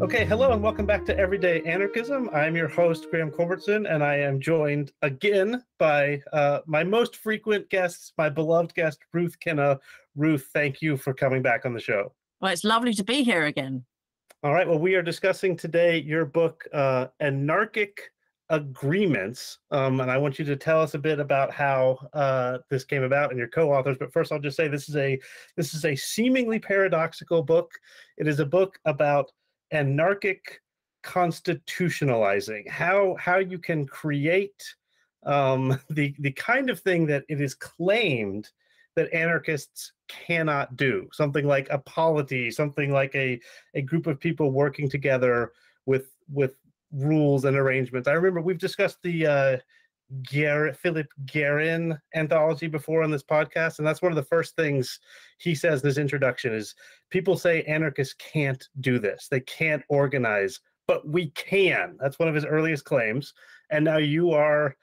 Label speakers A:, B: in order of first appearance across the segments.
A: Okay, hello and welcome back to Everyday Anarchism. I'm your host, Graham Culbertson, and I am joined again by my most frequent guests, my beloved guest, Ruth Kinna. Ruth, thank you for coming back on the show.
B: Well, it's lovely to be here again.
A: All right, well, we are discussing today your book, Anarchic Agreements, and I want you to tell us a bit about how this came about and your co-authors. But first, I'll just say this is a seemingly paradoxical book. It is a book about anarchic constitutionalizing, how you can create the kind of thing that it is claimed that anarchists cannot do, something like a polity, something like a group of people working together with rules and arrangements. I remember we've discussed the Philip Guerin anthology before on this podcast, and that's one of the first things he says in his introduction is people say anarchists can't do this, they can't organize, but we can. That's one of his earliest claims, and now you are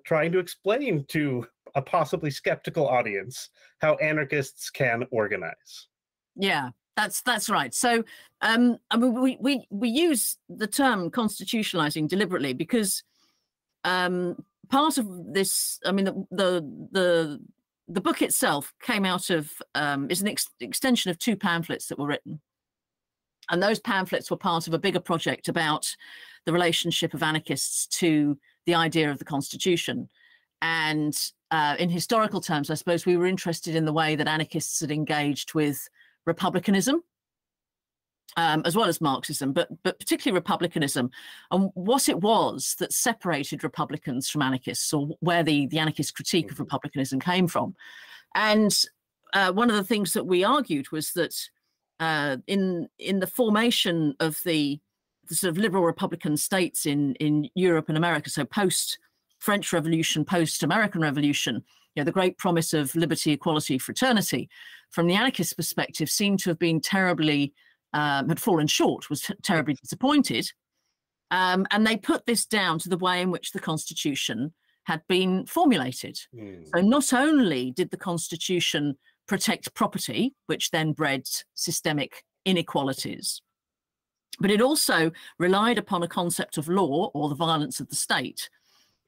A: trying to explain to a possibly skeptical audience how anarchists can organize.
B: Yeah, that's right. So I mean, we use the term constitutionalizing deliberately because part of this, I mean, the book itself came out of is an extension of two pamphlets that were written, and those pamphlets were part of a bigger project about the relationship of anarchists to the idea of the Constitution. And in historical terms, I suppose we were interested in the way that anarchists had engaged with republicanism, as well as Marxism, but particularly republicanism, and what it was that separated Republicans from anarchists, or where the anarchist critique of republicanism came from. And one of the things that we argued was that in the formation of the sort of liberal Republican states in Europe and America, so post-French Revolution, post-American Revolution, the great promise of liberty, equality, fraternity, from the anarchist perspective, seemed to have been terribly had fallen short, was terribly disappointed. And they put this down to the way in which the Constitution had been formulated. So not only did the Constitution protect property, which then bred systemic inequalities, but it also relied upon a concept of law, or the violence of the state,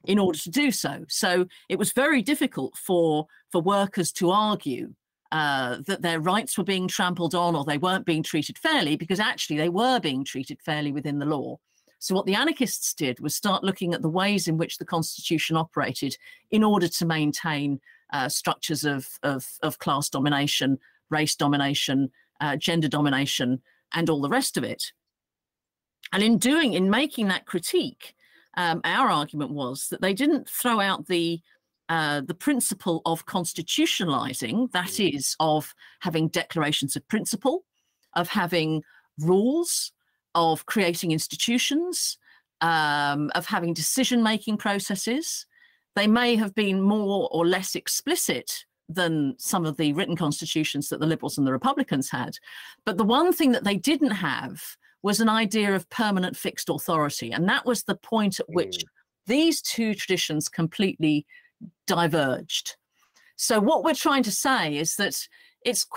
B: in order to do so. So it was very difficult for workers to argue that their rights were being trampled on, or they weren't being treated fairly, because actually they were being treated fairly within the law. So what the anarchists did was start looking at the ways in which the Constitution operated in order to maintain structures of class domination, race domination, gender domination, and all the rest of it. And in making that critique, our argument was that they didn't throw out the principle of constitutionalizing, that is, of having declarations of principle, of having rules, of creating institutions, of having decision-making processes. They may have been more or less explicit than some of the written constitutions that the Liberals and the Republicans had. But the one thing that they didn't have was an idea of permanent fixed authority. And that was the point at which these two traditions completely diverged. So what we're trying to say is that it's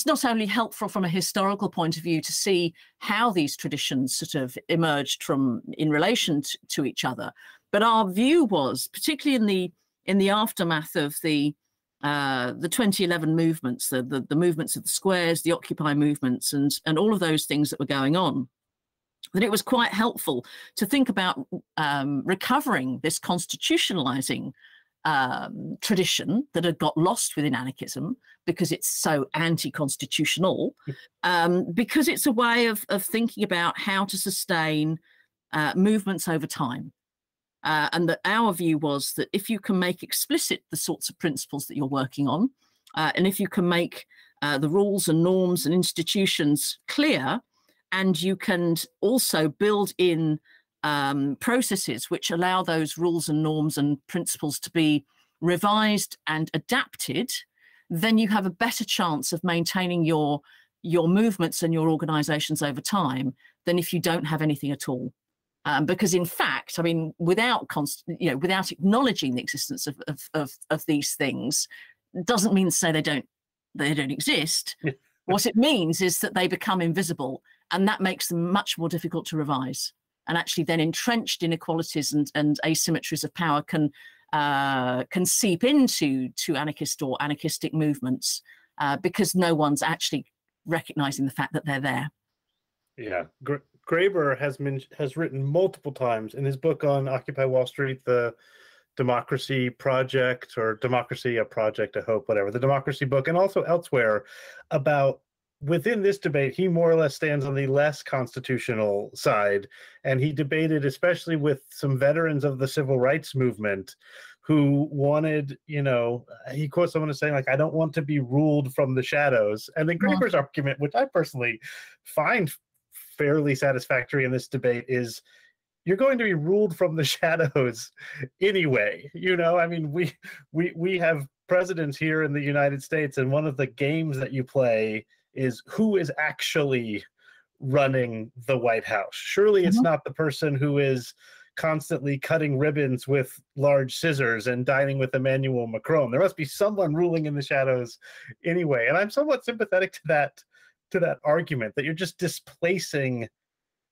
B: not only helpful from a historical point of view to see how these traditions sort of emerged in relation to each other, but our view was, particularly in the aftermath of the 2011 movements, the movements of the squares, the Occupy movements, and all of those things that were going on, that it was quite helpful to think about recovering this constitutionalizing tradition that had got lost within anarchism because it's so anti-constitutional, because it's a way of thinking about how to sustain movements over time. And that our view was that if you can make explicit the sorts of principles that you're working on, and if you can make the rules and norms and institutions clear, and you can also build in processes which allow those rules and norms and principles to be revised and adapted, then you have a better chance of maintaining your movements and your organizations over time than if you don't have anything at all. Because in fact, I mean, without acknowledging the existence of these things, doesn't mean to say they don't exist. What it means is that they become invisible, and that makes them much more difficult to revise. And actually then entrenched inequalities and asymmetries of power can seep into anarchist or anarchistic movements because no one's actually recognizing the fact that they're there.
A: Yeah, Graeber has written multiple times in his book on Occupy Wall Street, the Democracy Project, or Democracy, a Project, a Hope, whatever, the Democracy book, and also elsewhere, about within this debate, he more or less stands on the less constitutional side. And he debated, especially with some veterans of the civil rights movement who wanted, he quotes someone as saying, like, I don't want to be ruled from the shadows. And then Graeber's argument, which I personally find fairly satisfactory in this debate, is you're going to be ruled from the shadows anyway. I mean, we have presidents here in the United States, and one of the games that you play is who is actually running the White House. Surely it's not the person who is constantly cutting ribbons with large scissors and dining with Emmanuel Macron. There must be someone ruling in the shadows anyway. And I'm somewhat sympathetic to that argument, that you're just displacing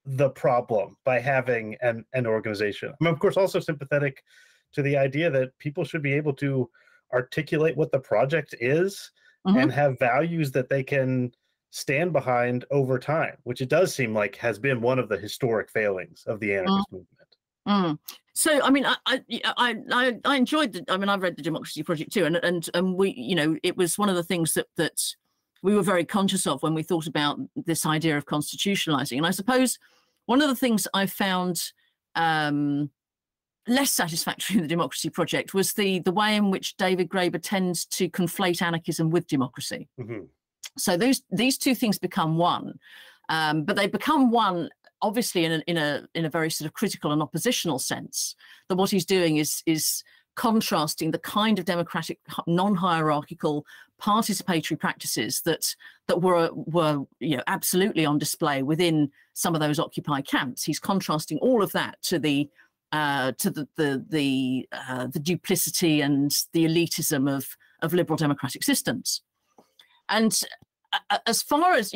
A: the problem by having an organization. I'm, of course, also sympathetic to the idea that people should be able to articulate what the project is and have values that they can stand behind over time, which it does seem like has been one of the historic failings of the anarchist movement.
B: So, I mean, I enjoyed I've read the Democracy Project too, and we, it was one of the things that we were very conscious of when we thought about this idea of constitutionalizing. And I suppose one of the things I found less satisfactory in the Democracy Project was the way in which David Graeber tends to conflate anarchism with democracy. So these two things become one, but they become one obviously in a very sort of critical and oppositional sense. That what he's doing is contrasting the kind of democratic, non-hierarchical, participatory practices that were absolutely on display within some of those Occupy camps. He's contrasting all of that to the duplicity and the elitism of liberal democratic systems. And as far as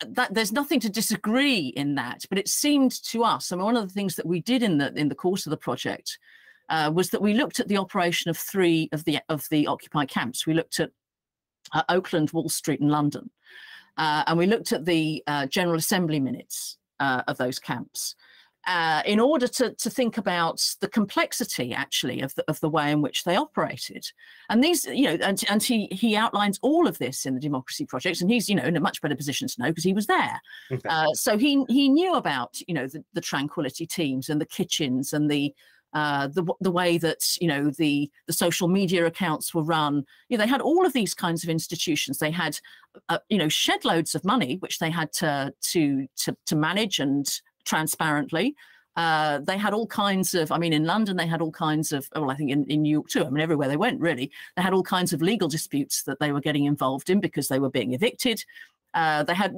B: that there's nothing to disagree in that, but it seemed to us, one of the things that we did in the course of the project was that we looked at the operation of three of the Occupy camps. We looked at Oakland, Wall Street, and London, and we looked at the General Assembly minutes of those camps. In order to think about the complexity, actually, of the way in which they operated, and these, and he outlines all of this in the Democracy Project, and he's, in a much better position to know because he was there. So he knew about, the tranquility teams and the kitchens and the way that the social media accounts were run. They had all of these kinds of institutions. They had, shed loads of money which they had to manage and transparently. They had all kinds of, in London, they had all kinds of, well, I think in New York too, everywhere they went, really, they had all kinds of legal disputes that they were getting involved in because they were being evicted. They had,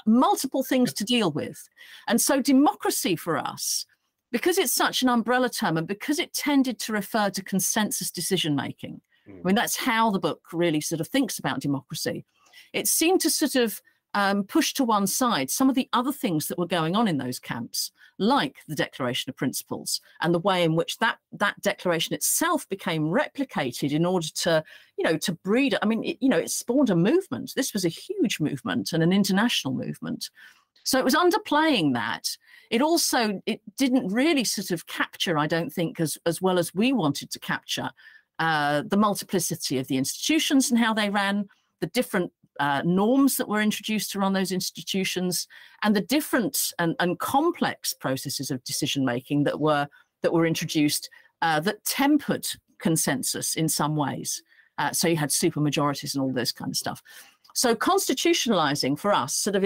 B: multiple things to deal with. And so democracy for us, because it's such an umbrella term and because it tended to refer to consensus decision-making, that's how the book really sort of thinks about democracy. It seemed to sort of push to one side some of the other things that were going on in those camps, like the Declaration of Principles and the way in which that declaration itself became replicated in order to, to breed. It spawned a movement. This was a huge movement and an international movement. So it was underplaying that. It didn't really sort of capture, I don't think, as well as we wanted to capture the multiplicity of the institutions and how they ran, the different norms that were introduced to run those institutions, and the different and complex processes of decision making that were introduced that tempered consensus in some ways. So you had supermajorities and all this kind of stuff. So constitutionalizing for us sort of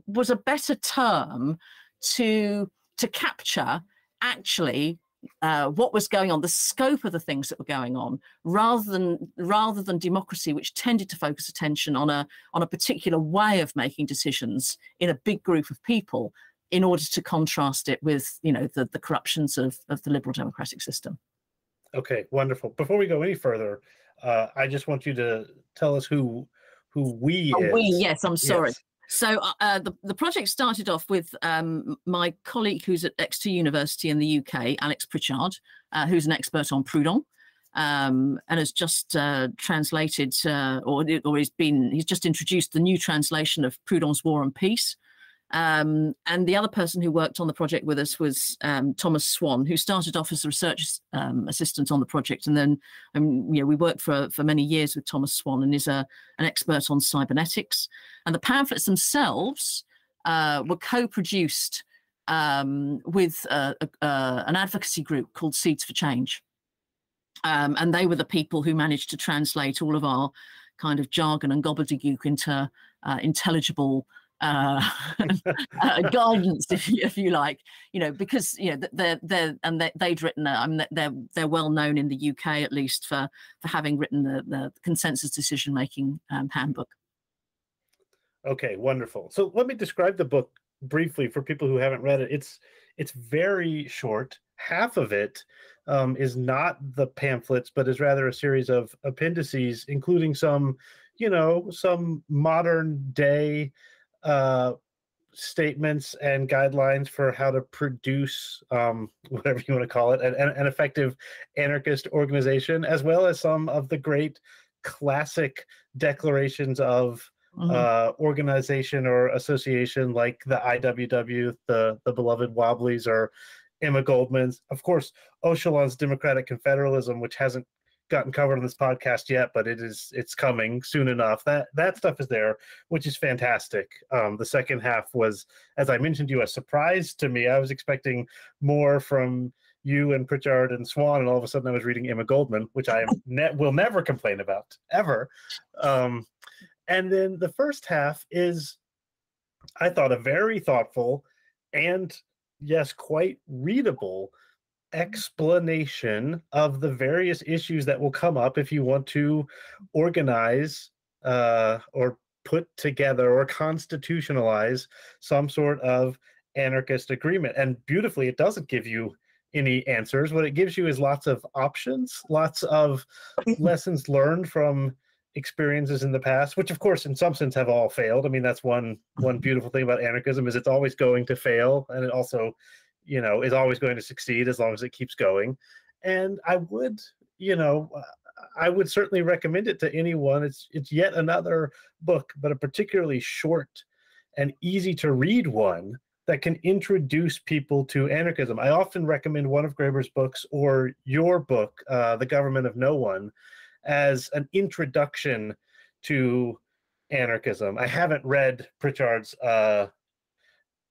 B: was a better term to capture actually what was going on, the scope of the things that were going on, rather than democracy, which tended to focus attention on a particular way of making decisions in a big group of people, in order to contrast it with the corruptions of the liberal democratic system.
A: Okay, wonderful. Before we go any further, I just want you to tell us who who we
B: Oh, we,
A: is.
B: yes, I'm sorry.
A: Yes.
B: So the project started off with my colleague who's at Exeter University in the UK, Alex Pritchard, who's an expert on Proudhon, and has just translated, he's just introduced the new translation of Proudhon's War and Peace. And the other person who worked on the project with us was Thomas Swan, who started off as a research assistant on the project, and then we worked for many years with Thomas Swan, and is an expert on cybernetics. And the pamphlets themselves were co-produced with an advocacy group called Seeds for Change, and they were the people who managed to translate all of our kind of jargon and gobbledygook into intelligible guidance, if you like, because they'd written. They're well known in the UK, at least, for having written the consensus decision making handbook.
A: Okay, wonderful. So let me describe the book briefly for people who haven't read it. It's very short. Half of it is not the pamphlets, but is rather a series of appendices, including some modern day statements and guidelines for how to produce whatever you want to call it, an effective anarchist organization, as well as some of the great classic declarations of organization or association, like the IWW, the beloved Wobblies, or Emma Goldman's. Of course, Öcalan's Democratic Confederalism, which hasn't gotten covered on this podcast yet, but it's coming soon enough. That stuff is there, which is fantastic. The second half was, as I mentioned to you, a surprise to me. I was expecting more from you and Pritchard and Swan, and all of a sudden I was reading Emma Goldman, which I will never complain about, ever. And then the first half is, I thought, a very thoughtful and, yes, quite readable explanation of the various issues that will come up if you want to organize or put together or constitutionalize some sort of anarchist agreement. And beautifully, it doesn't give you any answers. What it gives you is lots of options, lots of lessons learned from experiences in the past, which of course in some sense have all failed. I mean, that's one beautiful thing about anarchism, is it's always going to fail, and it also is always going to succeed as long as it keeps going. And I would certainly recommend it to anyone. It's yet another book, but a particularly short and easy to read one that can introduce people to anarchism. I often recommend one of Graeber's books, or your book, The Government of No One, as an introduction to anarchism. I haven't read Pritchard's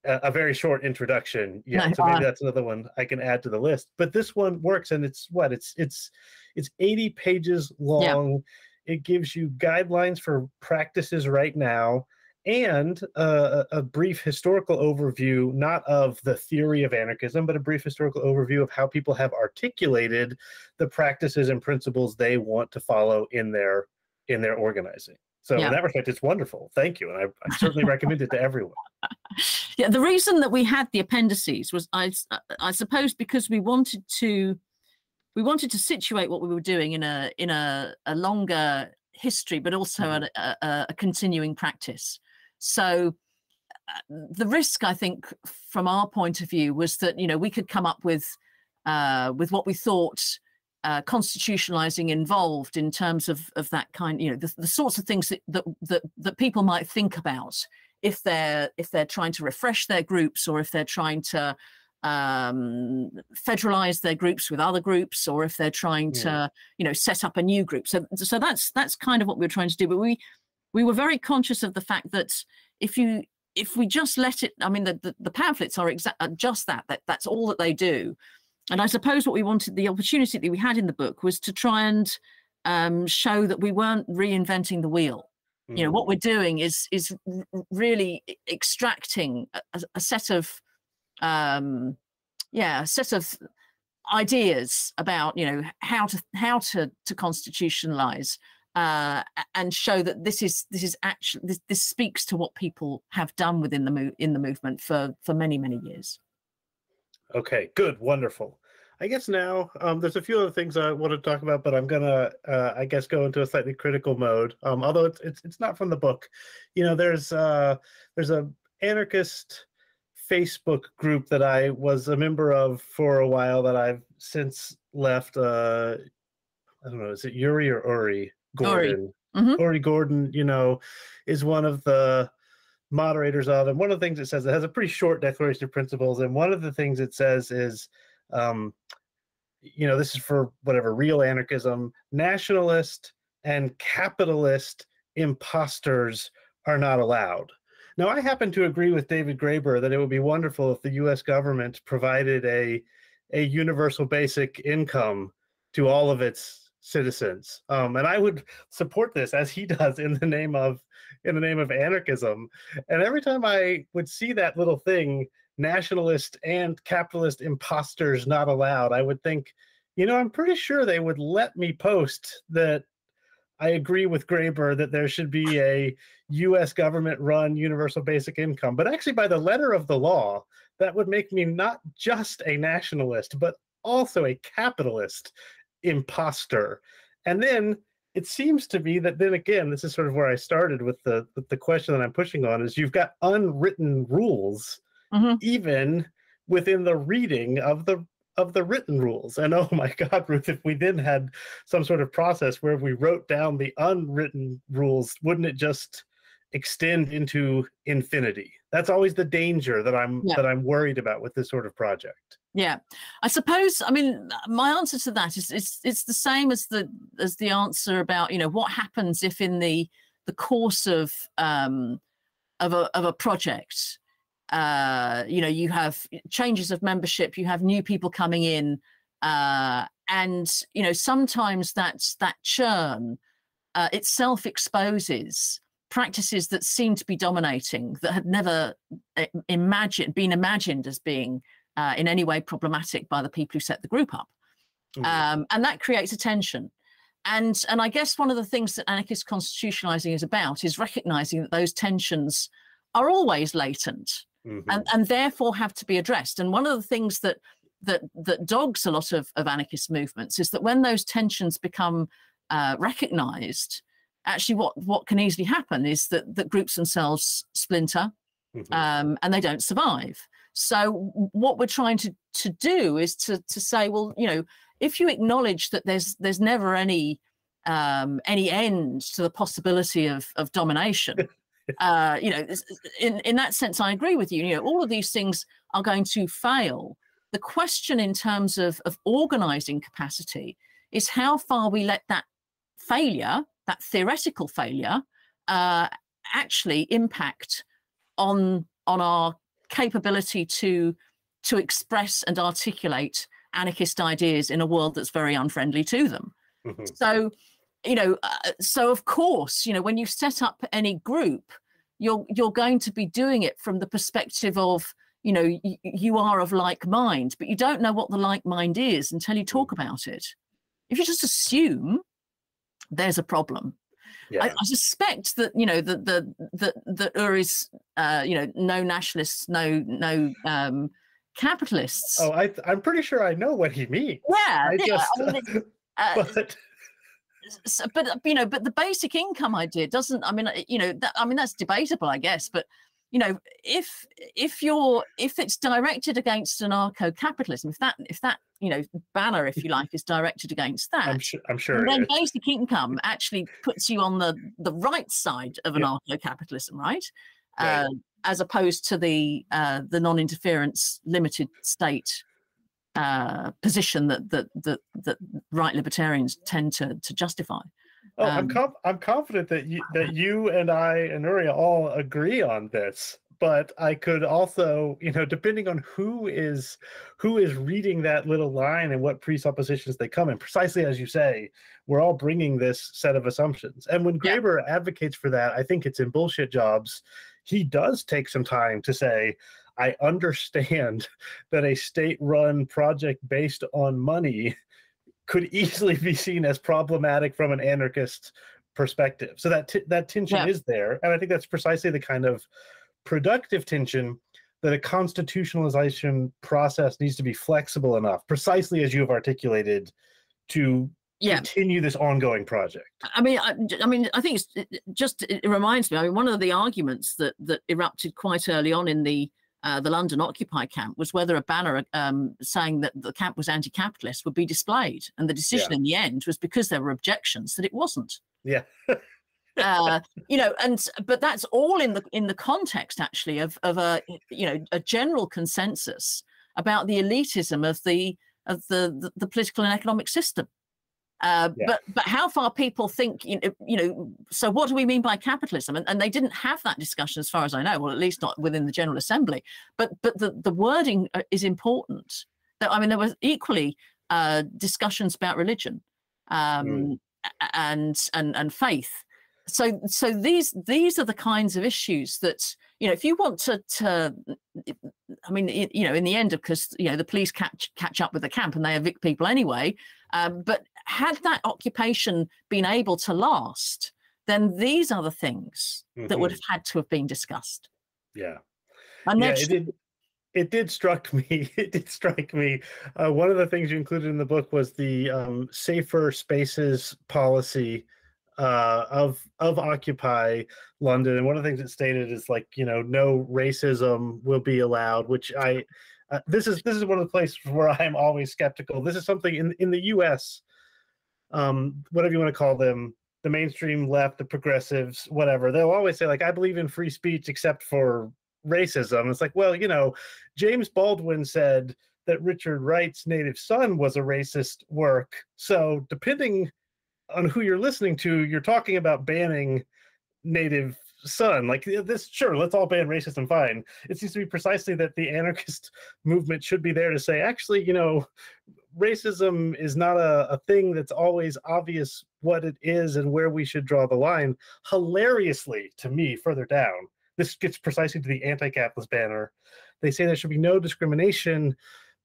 A: a very short introduction yet, so maybe that's another one I can add to the list. But this one works, and it's 80 pages long. Yeah. It gives you guidelines for practices right now, and a brief historical overview, not of the theory of anarchism, but a brief historical overview of how people have articulated the practices and principles they want to follow in their organizing. So in that respect, it's wonderful. Thank you. And I certainly recommend it to everyone.
B: Yeah, the reason that we had the appendices was, I suppose, because we wanted to situate what we were doing in a longer history, but also a continuing practice. So the risk, I think, from our point of view, was that we could come up with what we thought constitutionalizing involved in terms of that kind, the sorts of things that people might think about if they're trying to refresh their groups, or if they're trying to federalize their groups with other groups, or if they're trying to set up a new group. So that's kind of what we're trying to do. But we were very conscious of the fact that if we just let it, I mean, the pamphlets are just that's all that they do. And I suppose what we wanted, the opportunity that we had in the book, was to try and show that we weren't reinventing the wheel. What we're doing is really extracting a set of ideas about how to constitutionalize, and show that this is actually this speaks to what people have done within the movement for many years.
A: Okay, good, wonderful. I guess now there's a few other things I want to talk about, but I'm gonna, I guess, go into a slightly critical mode. Although it's not from the book. There's a anarchist Facebook group that I was a member of for a while that I've since left. I don't know, is it Yuri or Uri
B: Ori.
A: Gordon?
B: Hmm.
A: Uri Gordon, is one of the moderators of, and one of the things it says, it has a pretty short declaration of principles, and one of the things it says is, um, this is for whatever real anarchism, nationalist and capitalist imposters are not allowed. Now, I happen to agree with David Graeber that it would be wonderful if the US government provided a universal basic income to all of its citizens. And I would support this as he does in the name of anarchism. And every time I would see that little thing, nationalist and capitalist imposters not allowed, I would think, I'm pretty sure they would let me post that I agree with Graeber that there should be a US government-run universal basic income. But actually, by the letter of the law, that would make me not just a nationalist, but also a capitalist imposter. And then it seems to be that then again, this is sort of where I started with the question that I'm pushing on, is you've got unwritten rules, even within the reading of the written rules. And oh my God, Ruth, if we then had some sort of process where we wrote down the unwritten rules, wouldn't it just extend into infinity? That's always the danger that I'm worried about with this sort of project.
B: Yeah, I suppose. I mean, my answer to that is it's the same as the answer about what happens if in the course of a project, you have changes of membership, you have new people coming in, and sometimes that churn itself exposes practices that seem to be dominating, that had never been imagined as being in any way problematic by the people who set the group up. And that creates a tension. And I guess one of the things that anarchist constitutionalizing is about is recognizing that those tensions are always latent, and therefore have to be addressed. And one of the things that dogs a lot of anarchist movements is that when those tensions become recognized, actually what can easily happen is that groups themselves splinter, and they don't survive. So what we're trying to do is to say, well, if you acknowledge that there's never any end to the possibility of domination, in that sense, I agree with you. All of these things are going to fail. The question in terms of organizing capacity is how far we let that failure, that theoretical failure, actually impact on our capability to express and articulate anarchist ideas in a world that's very unfriendly to them. So, so of course, when you set up any group, you're going to be doing it from the perspective of, you are of like mind, but you don't know what the like mind is until you talk about it. If you just assume, there's a problem. Yeah. I suspect that that Uri's no nationalists, no capitalists.
A: Oh, I'm pretty sure I know what he means.
B: Yeah,
A: but
B: but the basic income idea doesn't. I mean, that's debatable, I guess. But if it's directed against anarcho-capitalism, if that banner, if you like, is directed against that,
A: I'm sure.
B: And then basic income actually puts you on the right side of anarcho-capitalism, right? As opposed to the non-interference, limited state position that right libertarians tend to justify.
A: Oh, I'm confident that you and I and Nuria all agree on this. But I could also, depending on who is reading that little line and what presuppositions they come in, precisely as you say, we're all bringing this set of assumptions. And when Graeber advocates for that, I think it's in Bullshit Jobs, he does take some time to say, I understand that a state-run project based on money could easily be seen as problematic from an anarchist perspective. So that tension is there. And I think that's precisely the kind of productive tension that a constitutionalization process needs to be flexible enough, precisely as you have articulated, to continue this ongoing project.
B: I mean, I think it reminds me. I mean, one of the arguments that erupted quite early on in the London Occupy camp was whether a banner saying that the camp was anti-capitalist would be displayed, and the decision in the end was, because there were objections, that it wasn't.
A: Yeah.
B: You know, but that's all in the context actually of a general consensus about the elitism of the political and economic system. But how far people think, so what do we mean by capitalism? And they didn't have that discussion, as far as I know, well, at least not within the General Assembly. But the wording is important. I mean, there were equally discussions about religion and faith. So these are the kinds of issues that, if you want to I mean, in the end, because the police catch up with the camp and they evict people anyway. But had that occupation been able to last, then these are the things that would have had to have been discussed.
A: Yeah.
B: And
A: it did strike me. It did strike me. One of the things you included in the book was the safer spaces policy of Occupy London, and one of the things it stated is no racism will be allowed, which this is one of the places where I am always skeptical. This is something in the U.S., whatever you want to call them, the mainstream left, the progressives, whatever, they'll always say, I believe in free speech except for racism. It's well, James Baldwin said that Richard Wright's Native Son was a racist work. So depending on who you're listening to, you're talking about banning Native Son. This, sure, let's all ban racism, fine. It seems to be precisely that the anarchist movement should be there to say, actually, racism is not a thing that's always obvious what it is and where we should draw the line. Hilariously, to me, further down, this gets precisely to the anti-capitalist banner. They say there should be no discrimination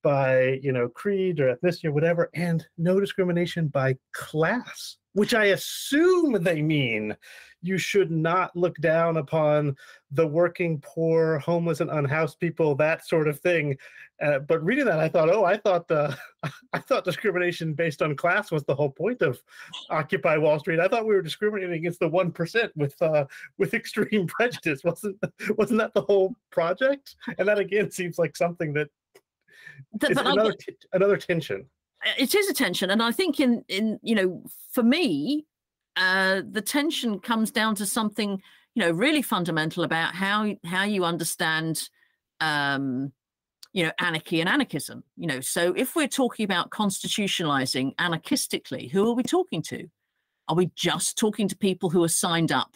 A: by creed or ethnicity or whatever, and no discrimination by class, which I assume they mean you should not look down upon the working poor, homeless and unhoused people, that sort of thing. But reading that, I thought discrimination based on class was the whole point of Occupy Wall Street. I thought we were discriminating against the 1% with extreme prejudice. Wasn't that the whole project? And that again seems like something that another tension.
B: It is a tension, and I think in for me, the tension comes down to something really fundamental about how you understand anarchy and anarchism. So if we're talking about constitutionalizing anarchistically, who are we talking to? Are we just talking to people who are signed up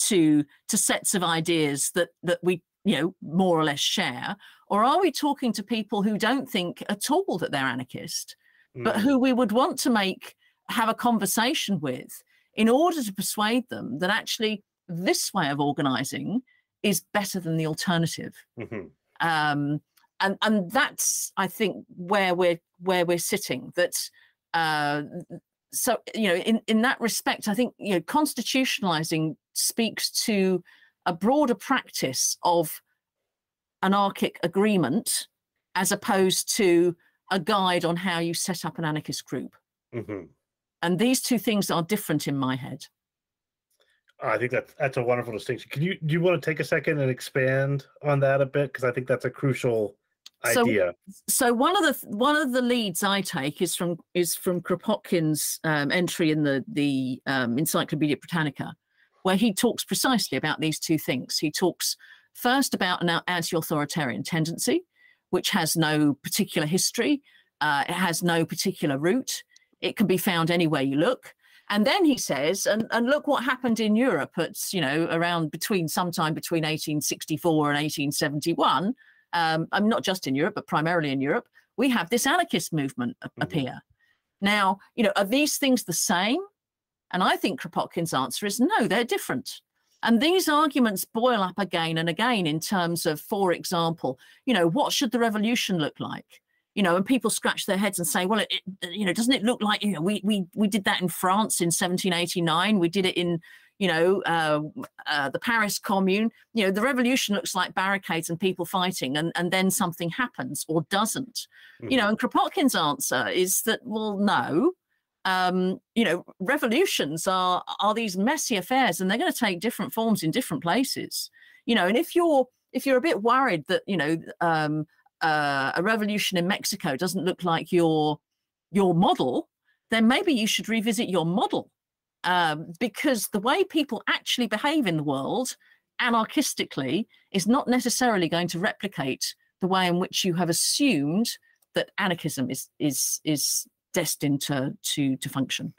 B: to sets of ideas that we more or less share? Or are we talking to people who don't think at all that they're anarchist, but who we would want to have a conversation with in order to persuade them that actually this way of organizing is better than the alternative? And that's, I think, where we're sitting. That so in that respect, I think constitutionalizing speaks to a broader practice of anarchic agreement as opposed to a guide on how you set up an anarchist group. And these two things are different in my head.
A: I think that's a wonderful distinction. Do you want to take a second and expand on that a bit? Because I think that's a crucial idea.
B: So one of the leads I take is from Kropotkin's entry in the Encyclopedia Britannica, where he talks precisely about these two things. He talks first about an anti-authoritarian tendency, which has no particular history. It has no particular root. It can be found anywhere you look. And then he says, and look what happened in Europe at, sometime between 1864 and 1871. I'm not just in Europe, but primarily in Europe. We have this anarchist movement appear. Now, are these things the same? And I think Kropotkin's answer is no, they're different. And these arguments boil up again and again in terms of, for example, what should the revolution look like? And people scratch their heads and say, well, doesn't it look like, we did that in France in 1789. We did it in, the Paris Commune. The revolution looks like barricades and people fighting, and then something happens or doesn't. And Kropotkin's answer is that, well, no. Revolutions are these messy affairs, and they're going to take different forms in different places. And if you're a bit worried that a revolution in Mexico doesn't look like your model, then maybe you should revisit your model, because the way people actually behave in the world anarchistically is not necessarily going to replicate the way in which you have assumed that anarchism is destined to function.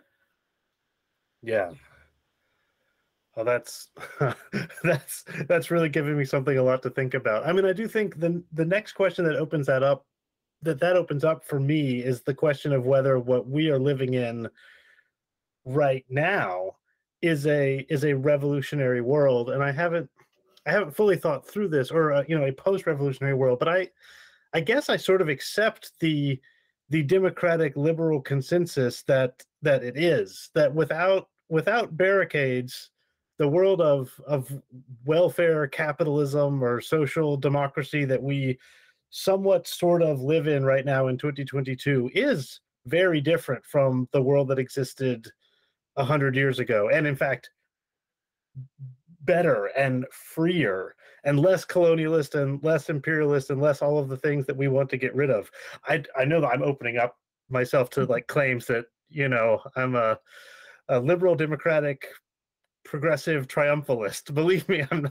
A: Yeah. Well, that's that's really giving me something a lot to think about. I mean, I do think the next question that opens up for me is the question of whether what we are living in right now is a revolutionary world. And I haven't fully thought through this, or a post-revolutionary world, but I guess I sort of accept the democratic liberal consensus that it is, that without barricades, the world of welfare capitalism or social democracy that we somewhat sort of live in right now in 2022 is very different from the world that existed 100 years ago, and in fact better and freer and less colonialist and less imperialist and less all of the things that we want to get rid of. I know that I'm opening up myself to like claims that I'm a liberal democratic progressive triumphalist. Believe me, I'm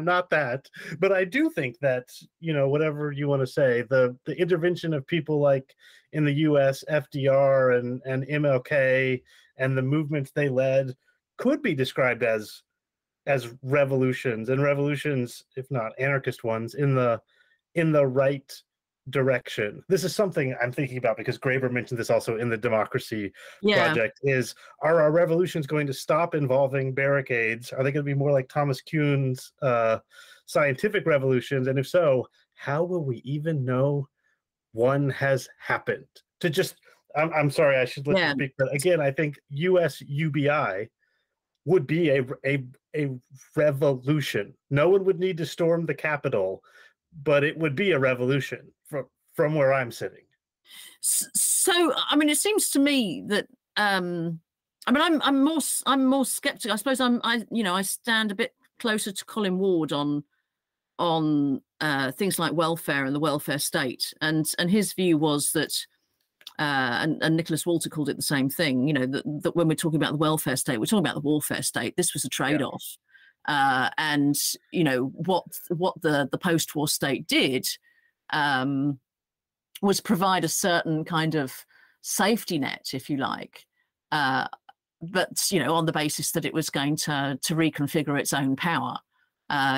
A: not that. But I do think that whatever you want to say, the intervention of people like in the U.S. FDR and MLK and the movements they led could be described as revolutions, and revolutions, if not anarchist ones, in the right direction. This is something I'm thinking about because Graeber mentioned this also in the Democracy Project, is, are our revolutions going to stop involving barricades? Are they going to be more like Thomas Kuhn's scientific revolutions? And if so, how will we even know one has happened? I'm sorry, I should let you speak, but again, I think US UBI would be a revolution. No one would need to storm the Capitol, but it would be a revolution from where I'm sitting.
B: So, I mean, it seems to me that I'm more skeptical. I suppose I stand a bit closer to Colin Ward on things like welfare and the welfare state, and his view was that. And Nicholas Walter called it the same thing, that when we're talking about the welfare state, we're talking about the warfare state. This was a trade-off. And, what the post-war state did was provide a certain kind of safety net, if you like, but, on the basis that it was going to reconfigure its own power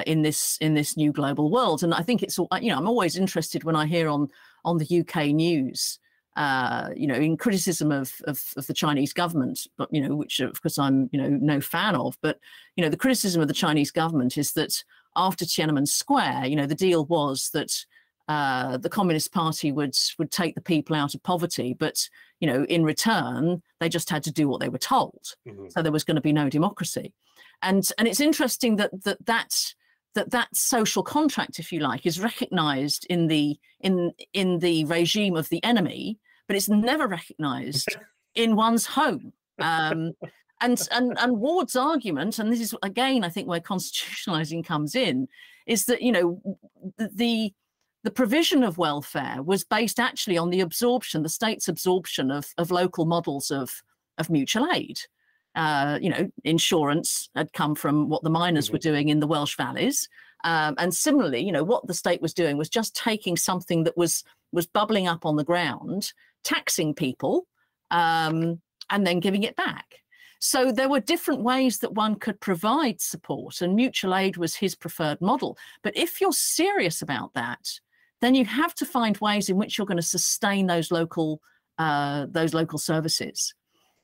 B: in this new global world. And I think it's, I'm always interested when I hear on the UK news, in criticism of the Chinese government, but which of course I'm no fan of. But the criticism of the Chinese government is that after Tiananmen Square, the deal was that the Communist Party would take the people out of poverty, but in return they just had to do what they were told. Mm-hmm. So there was going to be no democracy, and it's interesting that social contract, if you like, is recognized in the regime of the enemy, but it's never recognized in one's home. And Ward's argument, and this is again, I think, where constitutionalizing comes in, is that the provision of welfare was based actually on the state's absorption of local models of mutual aid. Insurance had come from what the miners were doing in the Welsh valleys. And similarly, what the state was doing was just taking something that was bubbling up on the ground, taxing people, and then giving it back. So there were different ways that one could provide support, and mutual aid was his preferred model. But if you're serious about that, then you have to find ways in which you're going to sustain those local services.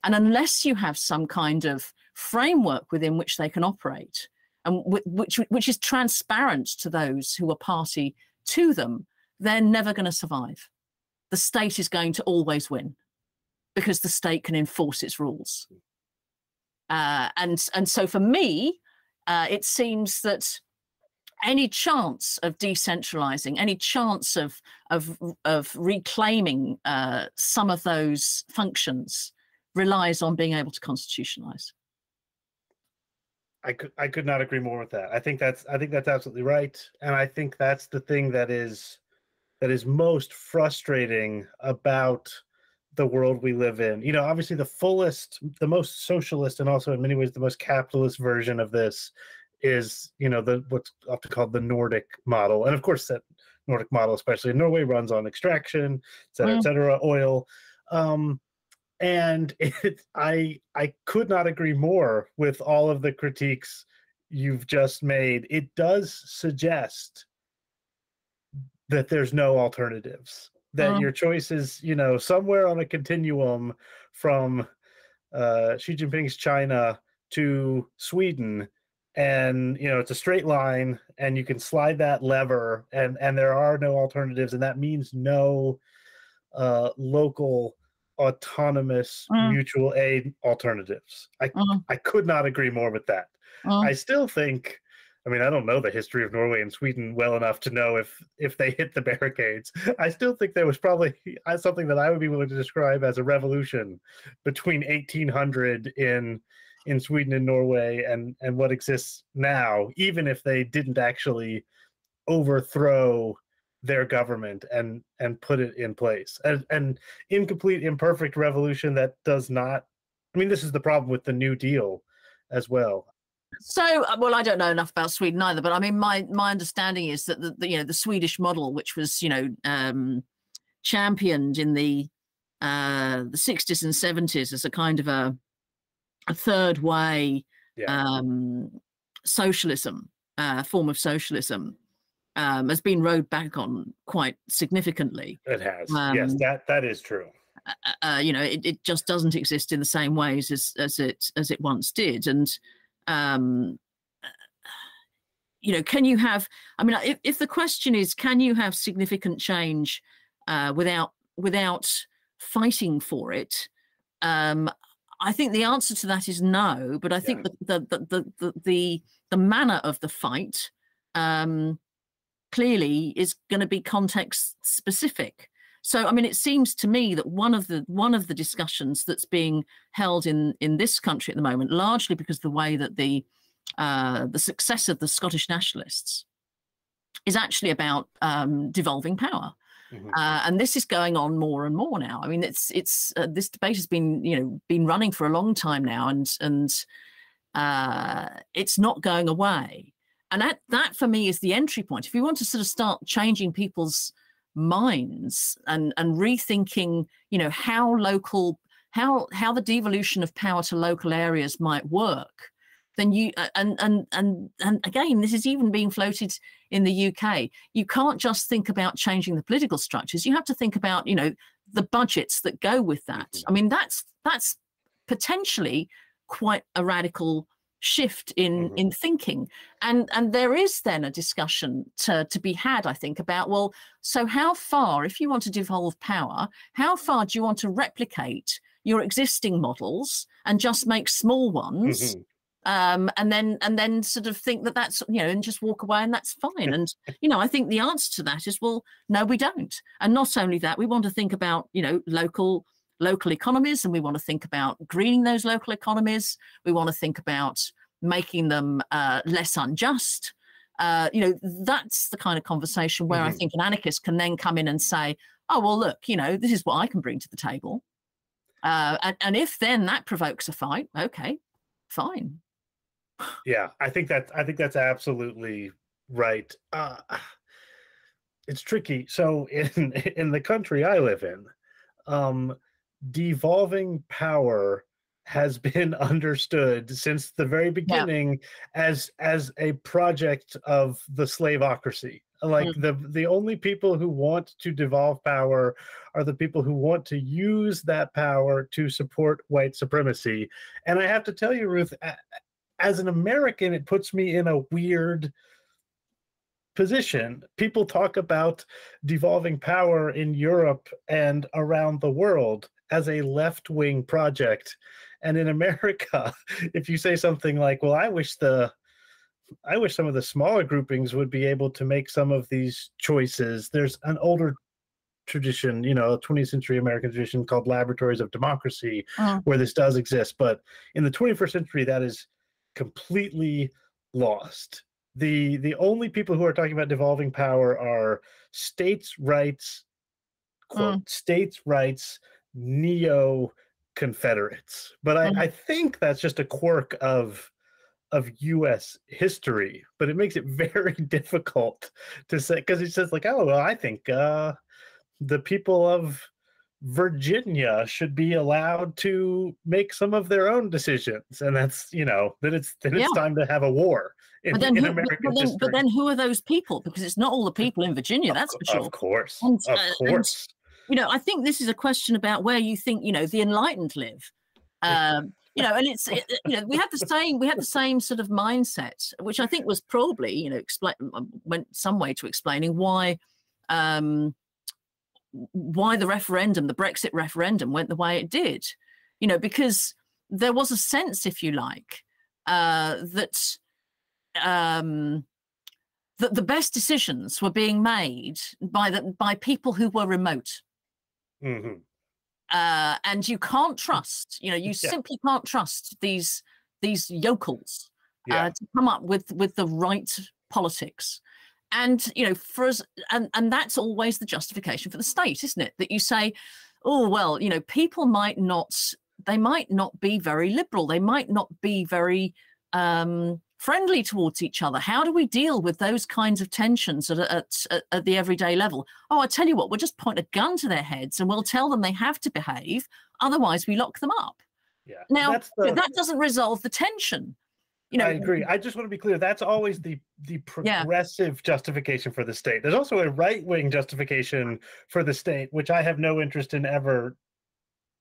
B: And unless you have some kind of framework within which they can operate, and which is transparent to those who are party to them, they're never going to survive. The state is going to always win because the state can enforce its rules. And so for me, it seems that any chance of decentralizing, any chance of reclaiming some of those functions relies on being able to constitutionalize.
A: I could not agree more with that. I think that's absolutely right, and I think that's the thing that is most frustrating about the world we live in. You know, obviously the most socialist, and also in many ways the most capitalist version of this is, you know, what's often called the Nordic model, and of course that Nordic model, especially in Norway, runs on extraction, et cetera, oil. And I could not agree more with all of the critiques you've just made. It does suggest that there's no alternatives, that your choice is, you know, somewhere on a continuum from Xi Jinping's China to Sweden, and, you know, it's a straight line, and you can slide that lever, and there are no alternatives, and that means no local autonomous mutual aid alternatives. I could not agree more with that. I still think, I mean, I don't know the history of Norway and Sweden well enough to know if they hit the barricades. I still think there was probably something that I would be willing to describe as a revolution between 1800 in Sweden and Norway and what exists now, even if they didn't actually overthrow their government and put it in place. An incomplete, imperfect revolution that does not, I mean, this is the problem with the New Deal as well.
B: So, well, I don't know enough about Sweden either, but I mean, my understanding is that the Swedish model, which was, you know, championed in the 60s and 70s as a kind of a third way socialism, form of socialism, has been rowed back on quite significantly.
A: It has. Yes, that is true.
B: You know, it just doesn't exist in the same ways as it once did. And you know, can you have, I mean, if the question is, can you have significant change without fighting for it? I think the answer to that is no, but I think the manner of the fight clearly is going to be context specific. So, I mean, it seems to me that one of the discussions that's being held in this country at the moment, largely because of the way that the success of the Scottish nationalists is actually about devolving power. And this is going on more and more now. I mean, it's this debate has been running for a long time now, and it's not going away. And that for me is the entry point. If you want to sort of start changing people's minds and rethinking, you know, how the devolution of power to local areas might work, then you and again, this is even being floated in the UK. You can't just think about changing the political structures. You have to think about, you know, the budgets that go with that. I mean, that's potentially quite a radical shift in thinking, and there is then a discussion to be had, I think, about, well, so how far, if you want to devolve power, how far do you want to replicate your existing models and just make small ones, and then sort of think that that's, you know, and just walk away and that's fine. And you know, I think the answer to that is, well, no, we don't. And not only that, we want to think about, you know, local economies, and we want to think about greening those local economies. We want to think about making them less unjust. You know, that's the kind of conversation where I think an anarchist can then come in and say, oh, well, look, you know, this is what I can bring to the table. And if then that provokes a fight, okay, fine.
A: Yeah, I think that's absolutely right. It's tricky. So in the country I live in, devolving power has been understood since the very beginning as a project of the slaveocracy. Like the only people who want to devolve power are the people who want to use that power to support white supremacy. And I have to tell you, Ruth, as an American, it puts me in a weird position. People talk about devolving power in Europe and around the world as a left-wing project. And in America, if you say something like, well, I wish some of the smaller groupings would be able to make some of these choices. There's an older tradition, you know, 20th century American tradition called laboratories of democracy, where this does exist. But in the 21st century, that is completely lost. The only people who are talking about devolving power are states' rights, quote, states' rights neo-Confederates. But I think that's just a quirk of U.S. history, but it makes it very difficult to say, because it says like, oh, well, I think the people of Virginia should be allowed to make some of their own decisions, and that's, you know, then it's time to have a war in American history.
B: But then who are those people? Because it's not all the people in Virginia, that's for sure.
A: Of course,
B: and,
A: of course.
B: And, you know, I think this is a question about where you think, you know, the enlightened live. You know, and you know, we had the same sort of mindset, which I think was probably, you know, went some way to explaining why the referendum, the Brexit referendum, went the way it did. You know, because there was a sense, if you like, that the best decisions were being made by people who were remote. And you can't trust, you know, you simply can't trust these yokels to come up with the right politics. And, you know, for us, and that's always the justification for the state, isn't it? That you say, oh, well, you know, people might not be very liberal. They might not be very friendly towards each other. How do we deal with those kinds of tensions at the everyday level? Oh, I tell you what, we'll just point a gun to their heads and we'll tell them they have to behave. Otherwise, we lock them up. Yeah. Now, that doesn't resolve the tension. You know,
A: I agree. I just want to be clear. That's always the progressive justification for the state. There's also a right-wing justification for the state, which I have no interest in ever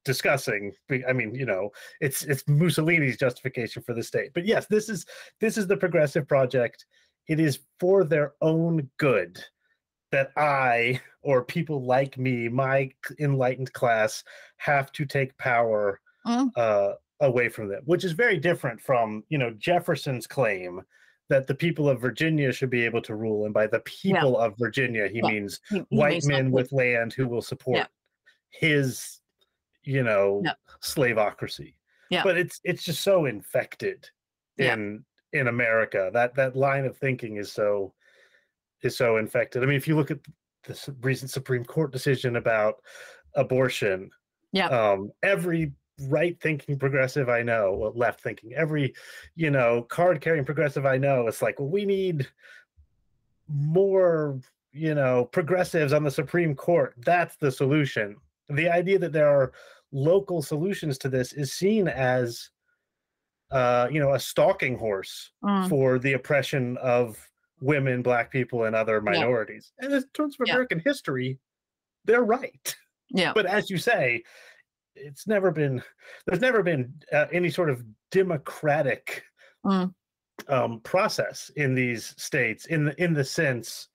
A: discussing. I mean, you know, it's Mussolini's justification for the state. But yes, this is the progressive project. It is for their own good that I, or people like me, my enlightened class, have to take power away from them, which is very different from, you know, Jefferson's claim that the people of Virginia should be able to rule. And by the people of Virginia, he means white men with land who will support his, you know, slaveocracy. But it's just so infected in America. That line of thinking is so infected. I mean, if you look at the recent Supreme Court decision about abortion, every right-thinking progressive I know, well, left-thinking, every, you know, card-carrying progressive I know, it's like, well, we need more, you know, progressives on the Supreme Court. That's the solution. The idea that there are local solutions to this is seen as, you know, a stalking horse for the oppression of women, Black people, and other minorities. And in terms of American history, they're right. But as you say, there's never been any sort of democratic process in these states in the sense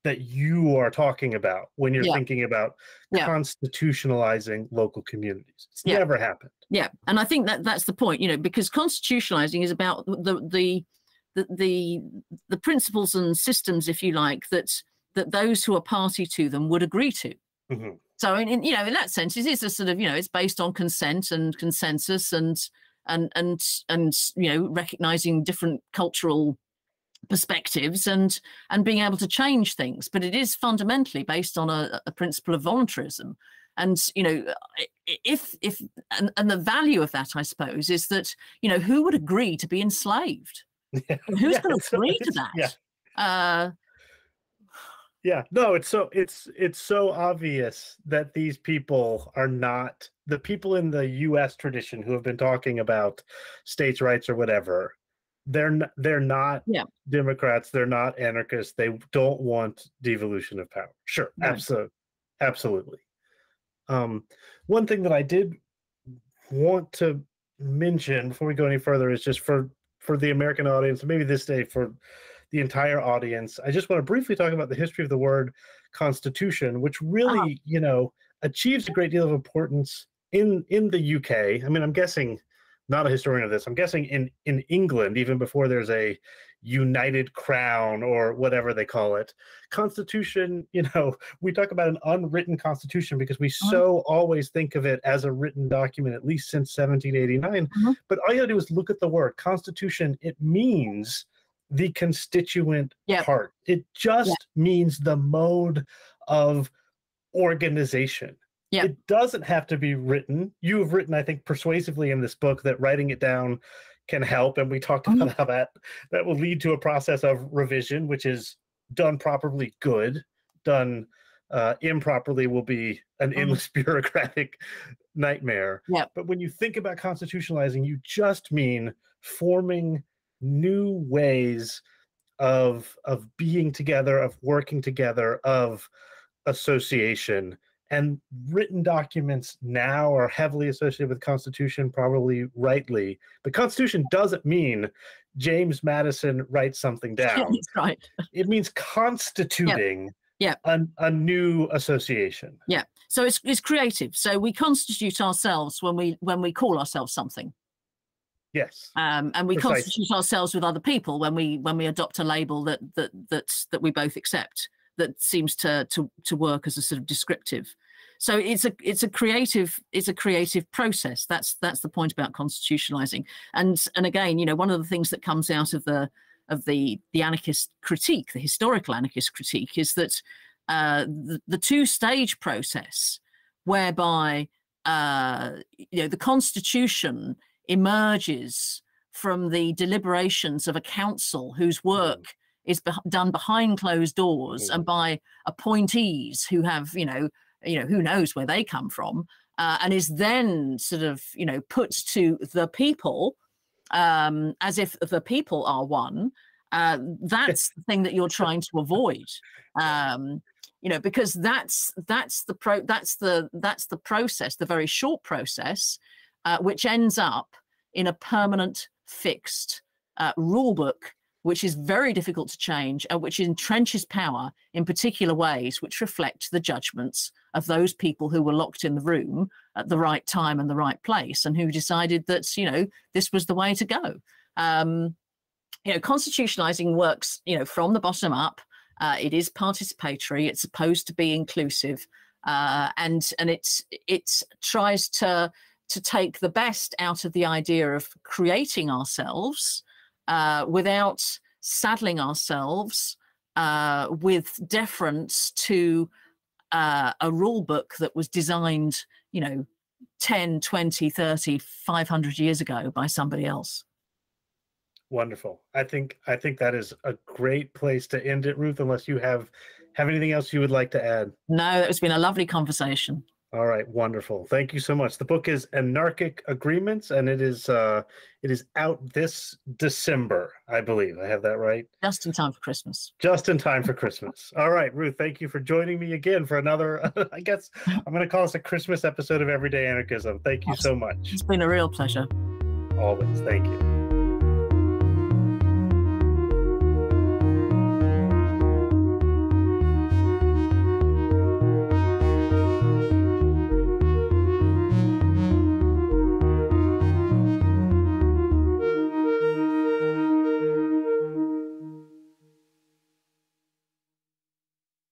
A: that you are talking about when you're thinking about constitutionalizing local communities. It's never happened.
B: Yeah, and I think that's the point, you know, because constitutionalizing is about the principles and systems, if you like, that those who are party to them would agree to. So, in you know, in that sense, it is a sort of, you know, it's based on consent and consensus and you know, recognizing different cultural perspectives and being able to change things. But it is fundamentally based on a principle of voluntarism. And, you know, if and the value of that, I suppose, is that, you know, who would agree to be enslaved? Who's going to agree to that?
A: No, it's so obvious that these people are not the people in the U.S. tradition who have been talking about states' rights or whatever. They're not Democrats. They're not anarchists. They don't want devolution of power. Sure, absolutely. One thing that I did want to mention before we go any further is just for the American audience, maybe this day for the entire audience, I just want to briefly talk about the history of the word constitution, which really, you know, achieves a great deal of importance in the UK. I mean, I'm guessing not a historian of this. I'm guessing in England, even before there's a united crown or whatever they call it, constitution, we talk about an unwritten constitution because we so always think of it as a written document, at least since 1789. But all you gotta do is look at the word constitution. It means the constituent part. It just means the mode of organization. It doesn't have to be written. You have written, I think, persuasively in this book that writing it down can help. And we talked about how that will lead to a process of revision, which is done properly good, done improperly will be an endless bureaucratic nightmare. But when you think about constitutionalizing, you just mean forming new ways of being together, of working together, of association. And written documents now are heavily associated with Constitution, probably rightly. But Constitution doesn't mean James Madison writes something down.
B: That's right.
A: It means constituting a new association.
B: So it's creative. So we constitute ourselves when we call ourselves something.
A: Yes.
B: And we constitute ourselves with other people when we adopt a label that we both accept, that seems to work as a sort of descriptive. So it's a creative process. That's the point about constitutionalizing. And again, one of the things that comes out of the anarchist critique, the historical anarchist critique, is that the two-stage process whereby the Constitution emerges from the deliberations of a council whose work is done behind closed doors and by appointees who have, who knows where they come from, and is then sort of, put to the people as if the people are one. That's the thing that you're trying to avoid, because that's the process, the very short process, which ends up in a permanent, fixed rule book, which is very difficult to change and which entrenches power in particular ways which reflect the judgments of those people who were locked in the room at the right time and the right place and who decided that, this was the way to go. Constitutionalizing works, from the bottom up. It is participatory. It's supposed to be inclusive, and it tries to take the best out of the idea of creating ourselves without saddling ourselves with deference to a rule book that was designed, 10, 20, 30, 500 years ago by somebody else.
A: Wonderful. I think that is a great place to end it, Ruth, unless you have anything else you would like to add.
B: No, it's been a lovely conversation.
A: All right, wonderful. Thank you so much. The book is Anarchic Agreements, and it is out this December, I believe. I have that right?
B: Just in time for Christmas.
A: Just in time for Christmas. All right, Ruth, thank you for joining me again for another, I guess I'm going to call this a Christmas episode of Everyday Anarchism. Thank you so much.
B: It's been a real pleasure.
A: Always. Thank you.